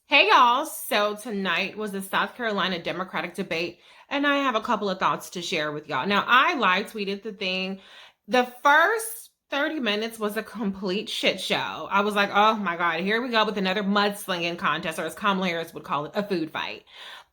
Hey y'all, so tonight was the South Carolina Democratic debate, and I have a couple of thoughts to share with y'all. Now, I live tweeted the thing. The first 30 minutes was a complete shit show. I was like, oh my God, here we go with another mudslinging contest, or as Kamala Harris would call it, a food fight.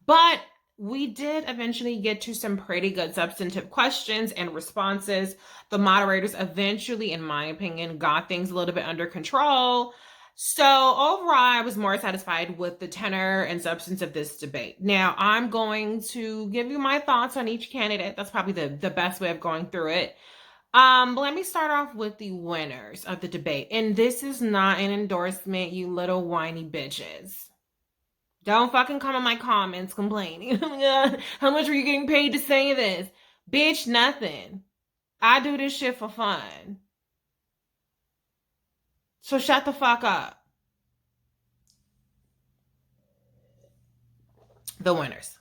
But we did eventually get to some pretty good substantive questions and responses. The moderators eventually, in my opinion, got things a little bit under control. So overall, I was more satisfied with the tenor and substance of this debate. Now, I'm going to give you my thoughts on each candidate. That's probably the best way of going through it. But let me start off with the winners of the debate. And this is not an endorsement, you little whiny bitches. Don't fucking come in my comments complaining. How much are you getting paid to say this? Bitch, nothing. I do this shit for fun. So shut the fuck up. The winners.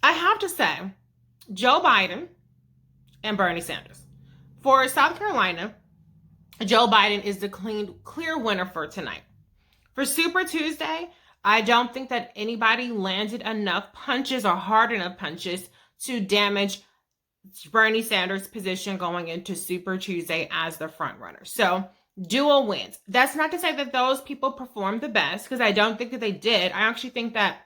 I have to say, Joe Biden and Bernie Sanders. For South Carolina, Joe Biden is the clear winner for tonight. For Super Tuesday, I don't think that anybody landed enough punches or hard enough punches to damage Bernie Sanders' position going into Super Tuesday as the front runner. So, dual wins. That's not to say that those people performed the best, because I don't think that they did. I actually think that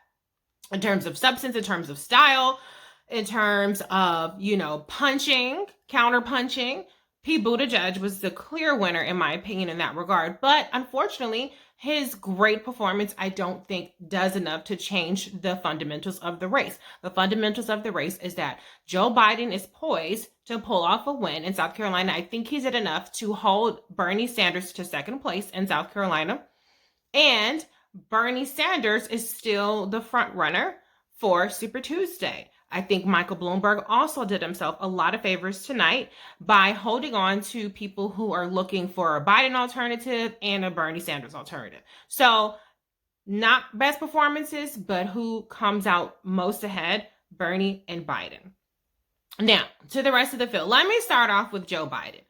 in terms of substance, in terms of style, in terms of, punching, counter punching, Pete Buttigieg was the clear winner, in my opinion, in that regard. But unfortunately, his great performance, I don't think, does enough to change the fundamentals of the race. The fundamentals of the race is that Joe Biden is poised to pull off a win in South Carolina. I think he's at enough to hold Bernie Sanders to second place in South Carolina. And Bernie Sanders is still the front runner for Super Tuesday. I think Michael Bloomberg also did himself a lot of favors tonight by holding on to people who are looking for a Biden alternative and a Bernie Sanders alternative. So, not best performances, but who comes out most ahead? Bernie and Biden. Now, to the rest of the field. Let me start off with Joe Biden.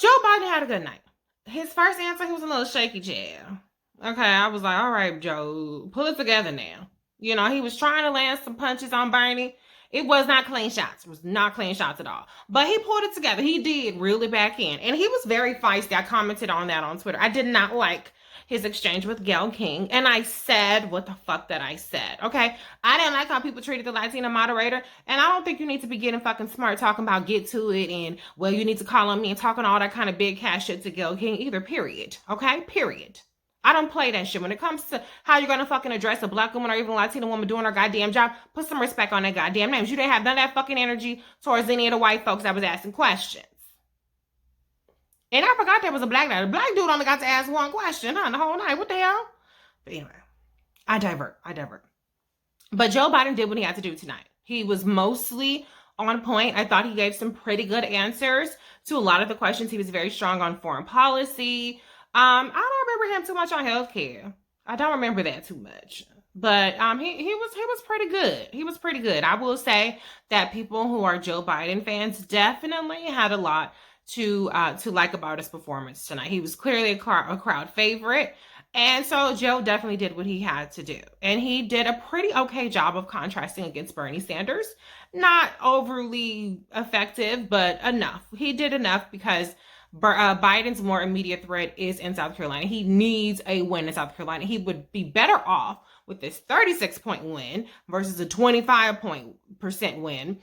Joe Biden had a good night. His first answer, he was a little shaky jail. Okay, I was like, all right, Joe, pull it together now. He was trying to land some punches on Bernie. It was not clean shots. It was not clean shots at all. But he pulled it together. He did reel it back in. And he was very feisty. I commented on that on Twitter. I did not like his exchange with Gayle King. And I said what the fuck that I said. Okay? I didn't like how people treated the Latina moderator. And I don't think you need to be getting fucking smart talking about get to it and, well, you need to call on me and talking all that kind of big cash shit to Gayle King either, period. Okay? Period. I don't play that shit. When it comes to how you're gonna fucking address a black woman or even a Latina woman doing her goddamn job, put some respect on their goddamn names. You didn't have none of that fucking energy towards any of the white folks that was asking questions. And I forgot there was a black guy. The black dude only got to ask one question, the whole night. What the hell? But anyway, I divert. But Joe Biden did what he had to do tonight. He was mostly on point. I thought he gave some pretty good answers to a lot of the questions. He was very strong on foreign policy. I don't remember him too much on healthcare. I don't remember that too much. But he was pretty good. He was pretty good. I will say that people who are Joe Biden fans definitely had a lot to like about his performance tonight. He was clearly a crowd favorite. And so Joe definitely did what he had to do. And he did a pretty okay job of contrasting against Bernie Sanders. Not overly effective, but enough. He did enough because Biden's more immediate threat is in South Carolina. He needs a win in South Carolina. He would be better off with this 36-point win versus a 25% win.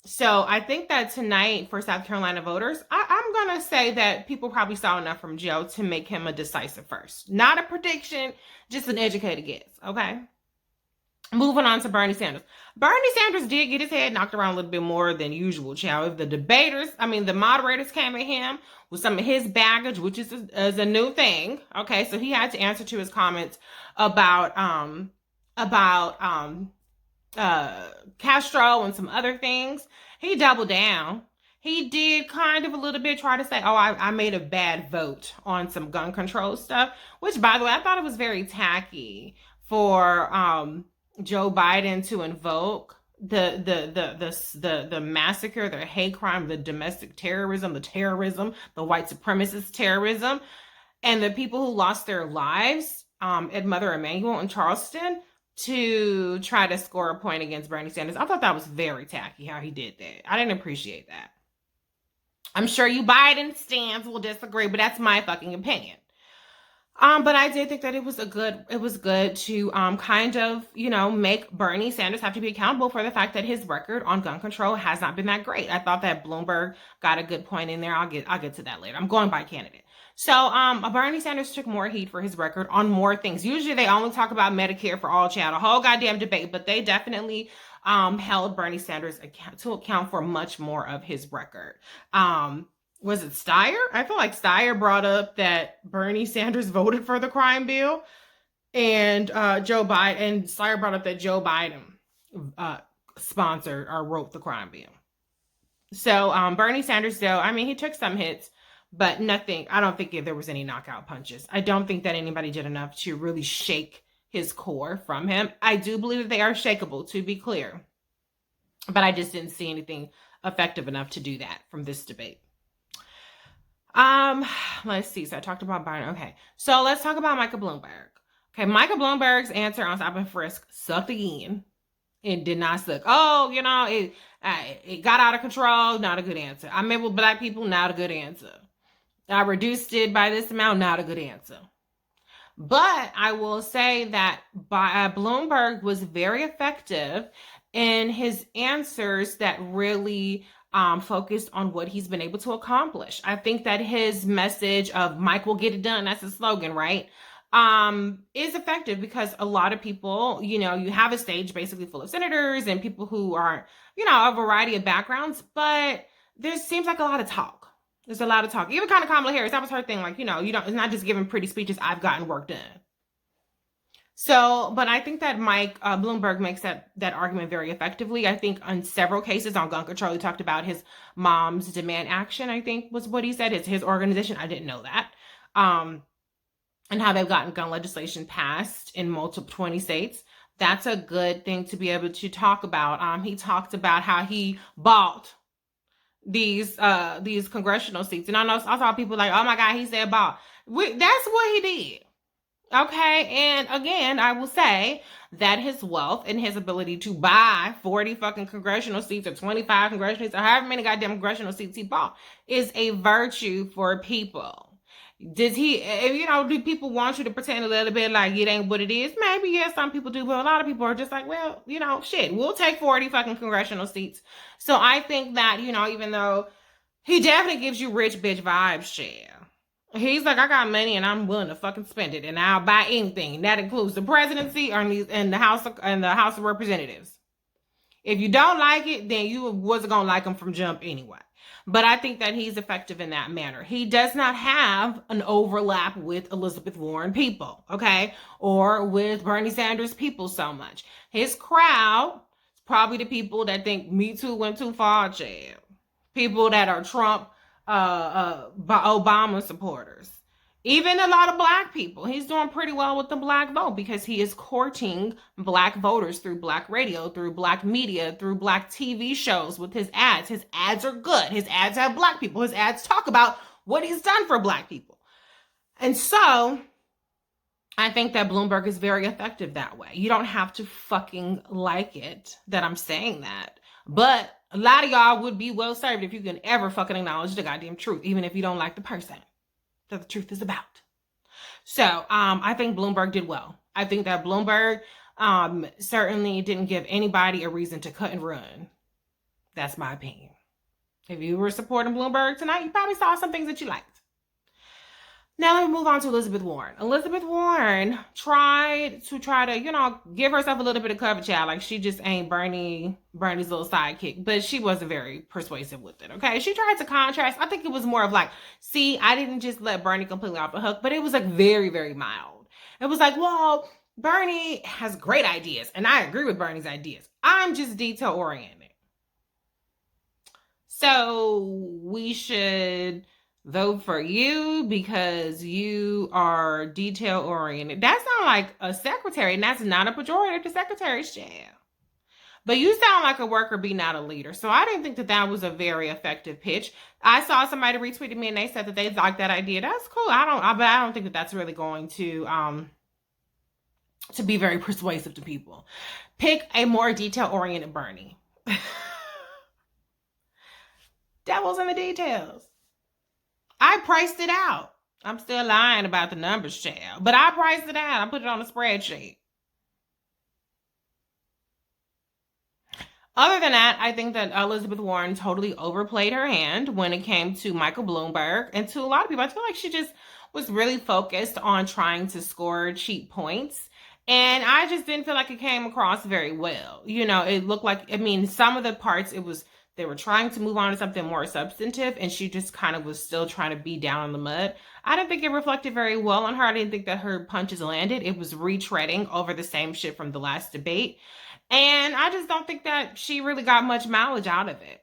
So I think that tonight for South Carolina voters, I'm going to say that people probably saw enough from Joe to make him a decisive first. Not a prediction, just an educated guess, okay? Moving on to Bernie Sanders. Bernie Sanders did get his head knocked around a little bit more than usual, child. The moderators came at him with some of his baggage, which is a new thing. Okay, so he had to answer to his comments about Castro and some other things. He doubled down. He did kind of a little bit try to say, oh, I made a bad vote on some gun control stuff, which, by the way, I thought it was very tacky for Joe Biden to invoke the massacre, the hate crime, the domestic terrorism, the white supremacist terrorism, and the people who lost their lives at Mother Emanuel in Charleston to try to score a point against Bernie Sanders. I thought that was very tacky how he did that. I didn't appreciate that. I'm sure you Biden stands will disagree, but that's my fucking opinion. But I did think that it was good to kind of, make Bernie Sanders have to be accountable for the fact that his record on gun control has not been that great. I thought that Bloomberg got a good point in there. I'll get to that later. I'm going by candidate. So Bernie Sanders took more heat for his record on more things. Usually they only talk about Medicare for all child, a whole goddamn debate, but they definitely held Bernie Sanders to account for much more of his record. Was it Steyer? I feel like Steyer brought up that Bernie Sanders voted for the crime bill, and Steyer brought up that Joe Biden sponsored or wrote the crime bill. So Bernie Sanders, though, I mean, he took some hits, but nothing. I don't think there was any knockout punches. I don't think that anybody did enough to really shake his core from him. I do believe that they are shakeable, to be clear, but I just didn't see anything effective enough to do that from this debate. Let's see. So I talked about Biden. Okay. So let's talk about Michael Bloomberg. Okay. Michael Bloomberg's answer on stop and frisk sucked again. It did not suck. Oh, it got out of control. Not a good answer. I met with black people. Not a good answer. I reduced it by this amount. Not a good answer. But I will say that Bloomberg was very effective in his answers that really focused on what he's been able to accomplish. I think that his message of Mike will get it done, that's his slogan, right? Is effective because a lot of people, you have a stage basically full of senators and people who are, a variety of backgrounds, but there seems like a lot of talk. There's a lot of talk. Even kind of Kamala Harris, that was her thing. Like, it's not just giving pretty speeches, I've gotten work done. So, but I think that Mike Bloomberg makes that argument very effectively. I think on several cases on gun control, he talked about his mom's demand action, I think was what he said. It's his organization. I didn't know that. And how they've gotten gun legislation passed in multiple 20 states. That's a good thing to be able to talk about. He talked about how he bought these congressional seats. And I saw people like, oh my God, he said bought. That's what he did. Okay, and again, I will say that his wealth and his ability to buy 40 fucking congressional seats or 25 congressional seats or however many goddamn congressional seats he bought is a virtue for people. Does he, do people want you to pretend a little bit like it ain't what it is? Maybe, yes, some people do, but a lot of people are just like, well, shit, we'll take 40 fucking congressional seats. So I think that, even though he definitely gives you rich bitch vibes, shit. He's like, I got money and I'm willing to fucking spend it, and I'll buy anything. That includes the presidency and the House of Representatives. If you don't like it, then you wasn't gonna like him from jump anyway. But I think that he's effective in that manner. He does not have an overlap with Elizabeth Warren people, okay, or with Bernie Sanders people so much. His crowd is probably the people that think Me Too went too far, Chad. People that are Trump. Obama supporters, even a lot of black people. He's doing pretty well with the black vote because he is courting black voters through black radio, through black media, through black TV shows with his ads. His ads are good. His ads have black people. His ads talk about what he's done for black people. And so I think that Bloomberg is very effective that way. You don't have to fucking like it that I'm saying that, but a lot of y'all would be well served if you can ever fucking acknowledge the goddamn truth, even if you don't like the person that the truth is about. So I think Bloomberg did well. I think that Bloomberg certainly didn't give anybody a reason to cut and run. That's my opinion. If you were supporting Bloomberg tonight, you probably saw some things that you liked. Now let me move on to Elizabeth Warren. Elizabeth Warren tried to, give herself a little bit of cover, child. Like she just ain't Bernie's little sidekick, but she wasn't very persuasive with it, okay? She tried to contrast. I think it was more of like, see, I didn't just let Bernie completely off the hook, but it was like very, very mild. It was like, well, Bernie has great ideas, and I agree with Bernie's ideas. I'm just detail-oriented. So we should vote for you because you are detail oriented. That sounds like a secretary, and that's not a pejorative to secretary's job. But you sound like a worker bee, not a leader. So I didn't think that was a very effective pitch. I saw somebody retweeted me and they said that they liked that idea. That's cool. But I don't think that that's really going to to be very persuasive to people. Pick a more detail-oriented Bernie. Devil's in the details. I priced it out. I'm still lying about the numbers, child. But I priced it out. I put it on a spreadsheet. Other than that, I think that Elizabeth Warren totally overplayed her hand when it came to Michael Bloomberg. And to a lot of people, I feel like she just was really focused on trying to score cheap points. And I just didn't feel like it came across very well. You know, it looked like, I mean, some of the parts, they were trying to move on to something more substantive, and she just kind of was still trying to be down in the mud. I didn't think it reflected very well on her. I didn't think that her punches landed. It was retreading over the same shit from the last debate. And I just don't think that she really got much mileage out of it.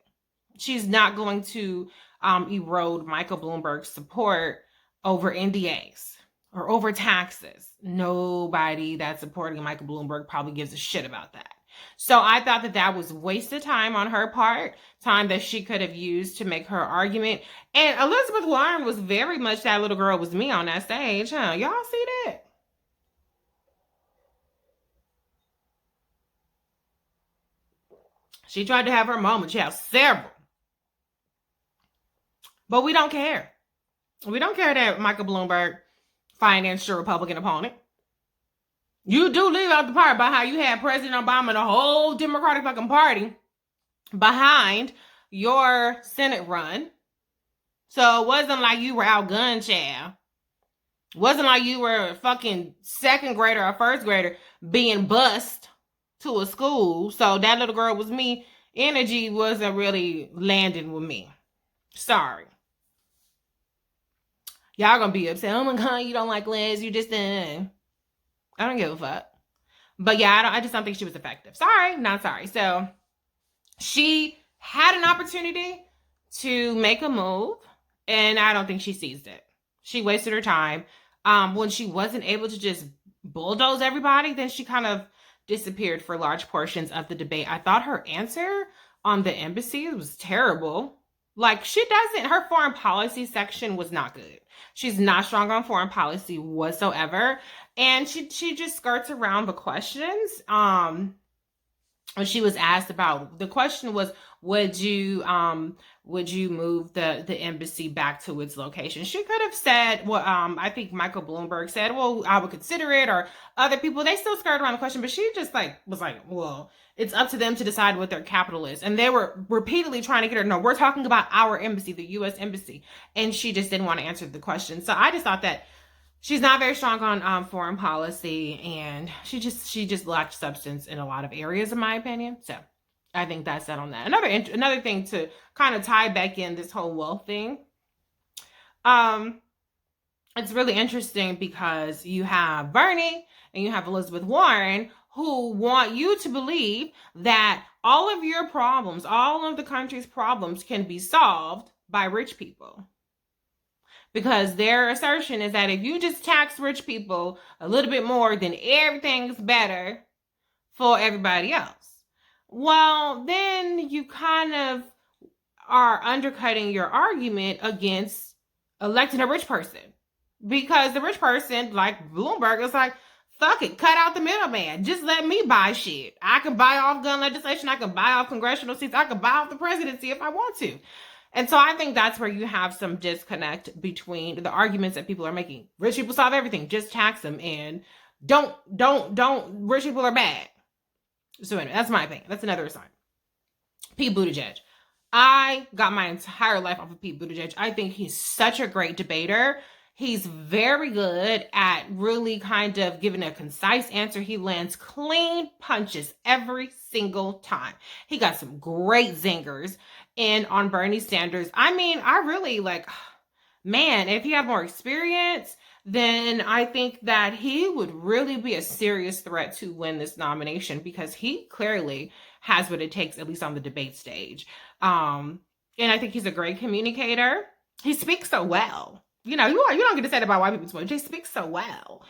She's not going to erode Michael Bloomberg's support over NDAs or over taxes. Nobody that's supporting Michael Bloomberg probably gives a shit about that. So I thought that that was wasted time on her part, time that she could have used to make her argument. And Elizabeth Warren was very much that little girl was me on that stage, huh? Y'all see that? She tried to have her moment. She has several. But we don't care. We don't care that Michael Bloomberg financed your Republican opponent. You do leave out the part about how you had President Obama and the whole Democratic fucking party behind your Senate run. So it wasn't like you were outgunned, child. It wasn't like you were a fucking second grader or first grader being bussed to a school. So that little girl was me. Energy wasn't really landing with me. Sorry. Y'all gonna be upset. Oh my God, you don't like Liz. You just I don't give a fuck. But yeah, I just don't think she was effective. Sorry, not sorry. So she had an opportunity to make a move, and I don't think she seized it. She wasted her time. When she wasn't able to just bulldoze everybody, then she kind of disappeared for large portions of the debate. I thought her answer on the embassy was terrible. Like, her foreign policy section was not good. She's not strong on foreign policy whatsoever. And she just skirts around the questions. When she was asked about, the question was, would you move the embassy back to its location? She could have said, well, I think Michael Bloomberg said, well, I would consider it, or other people. They still skirted around the question, but she just was like, well, it's up to them to decide what their capital is. And they were repeatedly trying to get her, no, we're talking about our embassy, the U.S. embassy. And she just didn't want to answer the question. So I just thought that she's not very strong on foreign policy, and she just lacked substance in a lot of areas, in my opinion. So I think that's that on that. Another thing to kind of tie back in this whole wealth thing. It's really interesting because you have Bernie and you have Elizabeth Warren, who want you to believe that all of your problems, all of the country's problems, can be solved by rich people. Because their assertion is that if you just tax rich people a little bit more, then everything's better for everybody else. Well, then you kind of are undercutting your argument against electing a rich person. Because the rich person, like Bloomberg, is like, fuck it, cut out the middleman. Just let me buy shit. I can buy off gun legislation. I can buy off congressional seats. I can buy off the presidency if I want to. And so I think that's where you have some disconnect between the arguments that people are making. Rich people solve everything. Just tax them. And don't, rich people are bad. So anyway, that's my opinion. That's another aside. Pete Buttigieg. I got my entire life off of Pete Buttigieg. I think he's such a great debater. He's very good at really kind of giving a concise answer. He lands clean punches every single time. He got some great zingers. And on Bernie Sanders, I mean, I really man, if he had more experience, then I think that he would really be a serious threat to win this nomination, because he clearly has what it takes, at least on the debate stage. And I think he's a great communicator. He speaks so well. You know, you don't get to say that about white people. They speak so well.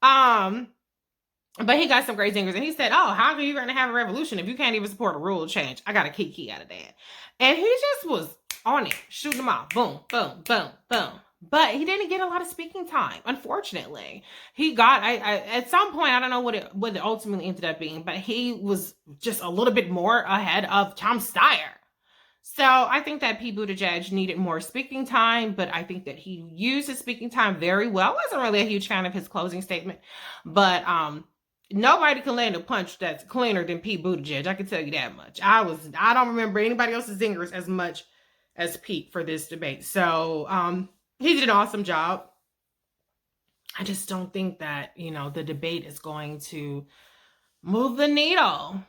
But he got some great zingers. And he said, oh, how are you going to have a revolution if you can't even support a rule change? I got a key out of that. And he just was on it, shooting them off. Boom, boom, boom, boom. but he didn't get a lot of speaking time. Unfortunately, he got I at some point, I don't know what it ultimately ended up being, but he was just a little bit more ahead of Tom Steyer. So I think that Pete Buttigieg needed more speaking time, but I think that he used his speaking time very well. I wasn't really a huge fan of his closing statement, but nobody can land a punch that's cleaner than Pete Buttigieg. I can tell you that much. I don't remember anybody else's zingers as much as Pete for this debate. So he did an awesome job. I just don't think that, the debate is going to move the needle.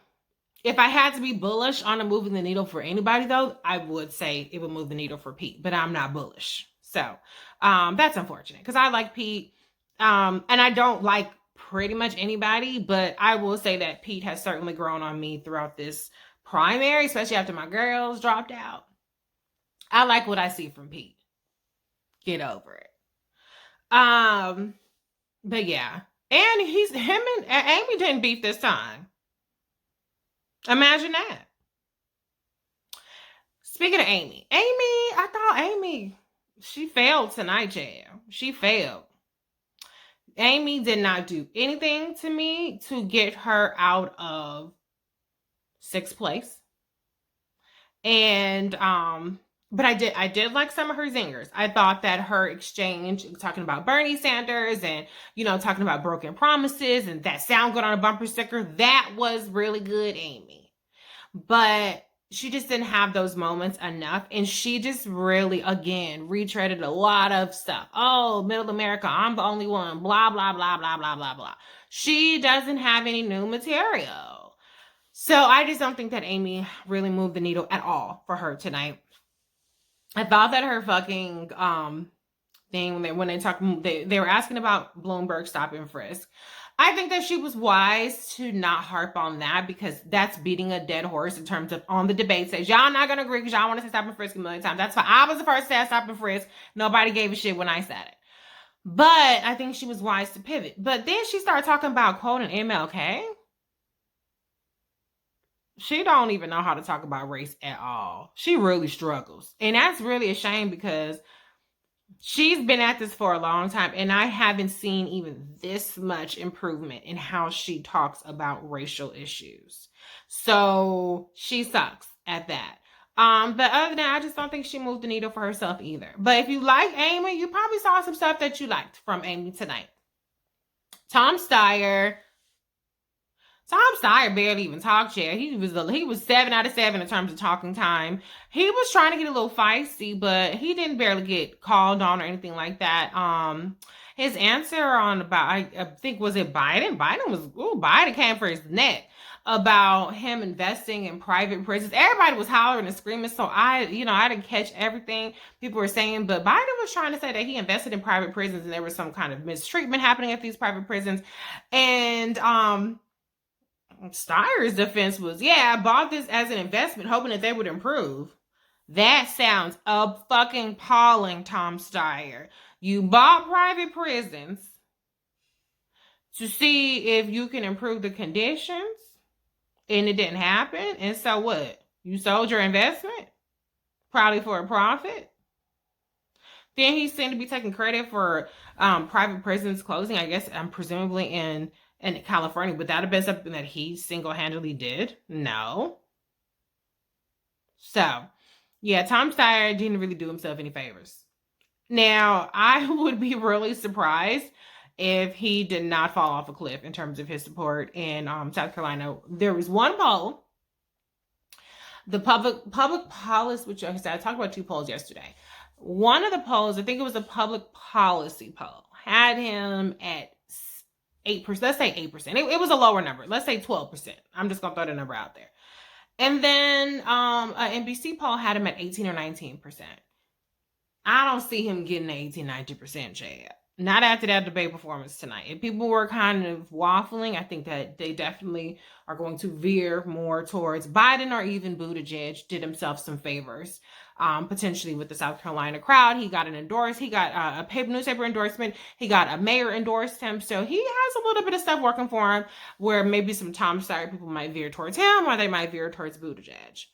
If I had to be bullish on a moving the needle for anybody, though, I would say it would move the needle for Pete, but I'm not bullish. So that's unfortunate because I like Pete, and I don't like pretty much anybody, but I will say that Pete has certainly grown on me throughout this primary, especially after my girls dropped out. I like what I see from Pete. Get over it. But yeah, and him and Amy didn't beef this time. Imagine that. Speaking of Amy, I thought Amy, she failed tonight, Jam. She failed. Amy did not do anything to me to get her out of sixth place. And but I did like some of her zingers. I thought that her exchange talking about Bernie Sanders and talking about broken promises and that sound good on a bumper sticker, that was really good, Amy. But she just didn't have those moments enough, and she just really again retreaded a lot of stuff. Oh, middle America, I'm the only one, blah blah blah blah blah blah blah. She doesn't have any new material. So I just don't think that Amy really moved the needle at all for her tonight. I thought that her fucking thing when they were asking about Bloomberg stop and frisk. I think that she was wise to not harp on that because that's beating a dead horse in terms of on the debate stage. Y'all not gonna agree because y'all want to say stop and frisk a million times. That's fine. I was the first to say stop and frisk. Nobody gave a shit when I said it. But I think she was wise to pivot. But then she started talking about quoting MLK. She don't even know how to talk about race at all. She really struggles. And that's really a shame because she's been at this for a long time, and I haven't seen even this much improvement in how she talks about racial issues. So she sucks at that. But other than that, I just don't think she moved the needle for herself either. But if you like Amy, you probably saw some stuff that you liked from Amy tonight. Tom Steyer barely even talked yet. He was 7 out of 7 in terms of talking time. He was trying to get a little feisty, but he didn't barely get called on or anything like that. His answer on about I think was it Biden? Biden came for his neck about him investing in private prisons. Everybody was hollering and screaming, so I didn't catch everything people were saying, but Biden was trying to say that he invested in private prisons and there was some kind of mistreatment happening at these private prisons. And Steyer's defense was, I bought this as an investment, hoping that they would improve. That sounds fucking appalling, Tom Steyer. You bought private prisons to see if you can improve the conditions, and it didn't happen. And so what? You sold your investment? Probably for a profit? Then he seemed to be taking credit for private prisons closing, I guess, presumably in California. Would that have been something that he single-handedly did? No. So, yeah, Tom Steyer didn't really do himself any favors. Now, I would be really surprised if he did not fall off a cliff in terms of his support in South Carolina. There was one poll, the public policy, which I said I talked about 2 polls yesterday. One of the polls, I think it was a public policy poll, had him at 8%. Let's say 8%. It was a lower number. Let's say 12%. I'm just gonna throw the number out there. And then an NBC poll had him at 18 or 19%. I don't see him getting an 18, 19% Chad. Not after that debate performance tonight. If people were kind of waffling, I think that they definitely are going to veer more towards Biden, or even Buttigieg did himself some favors. Potentially with the South Carolina crowd. He got he got a paper newspaper endorsement. He got a mayor endorsed him. So he has a little bit of stuff working for him where maybe some Tom Steyer people might veer towards him, or they might veer towards Buttigieg.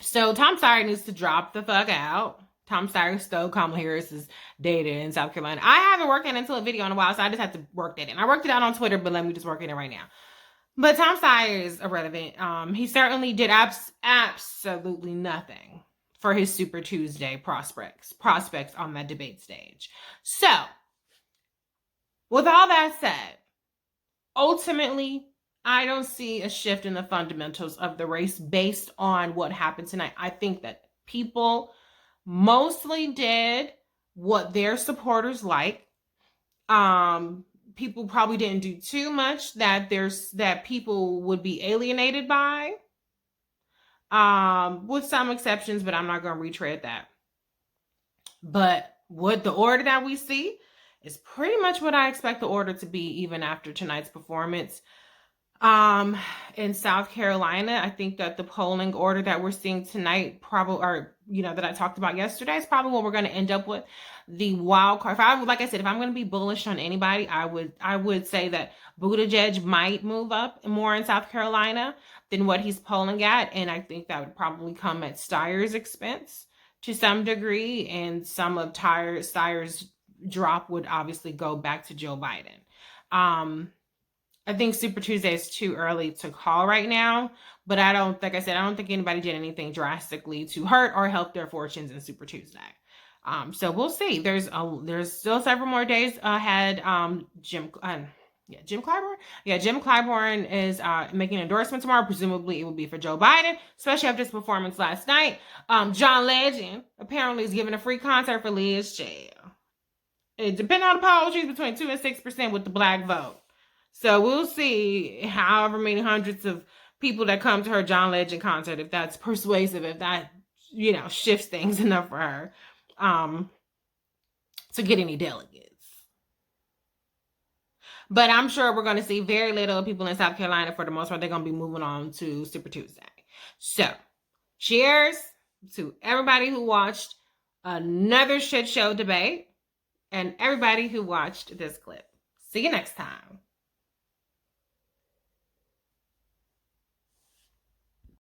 So Tom Steyer needs to drop the fuck out. Tom Steyer stole Kamala Harris's data in South Carolina. I haven't worked that into a video in a while, so I just have to work that in. I worked it out on Twitter, but let me just work it in right now. But Tom Steyer is irrelevant. He certainly did absolutely nothing for his Super Tuesday prospects on that debate stage. So, with all that said, ultimately, I don't see a shift in the fundamentals of the race based on what happened tonight. I think that people mostly did what their supporters like. People probably didn't do too much that people would be alienated by. With some exceptions, but I'm not going to retread that. But what the order that we see is pretty much what I expect the order to be even after tonight's performance. In South Carolina, I think that the polling order that we're seeing tonight that I talked about yesterday is probably what we're going to end up with. The wild card. If I'm going to be bullish on anybody, I would say that Buttigieg might move up more in South Carolina than what he's polling at. And I think that would probably come at Steyer's expense to some degree. And some of Steyer's drop would obviously go back to Joe Biden. I think Super Tuesday is too early to call right now, but I don't think anybody did anything drastically to hurt or help their fortunes in Super Tuesday. So we'll see. There's still several more days ahead. Jim Clyburn. Yeah, Jim Clyburn is making an endorsement tomorrow. Presumably, it will be for Joe Biden, especially after his performance last night. John Legend apparently is giving a free concert for Liz Shell. It depends on the poll. She's between 2% and 6% with the black vote. So we'll see however many hundreds of people that come to her John Legend concert, if that's persuasive, if that, shifts things enough for her to get any delegates. But I'm sure we're going to see very little people in South Carolina. For the most part, they're going to be moving on to Super Tuesday. So, cheers to everybody who watched another shit show debate and everybody who watched this clip. See you next time.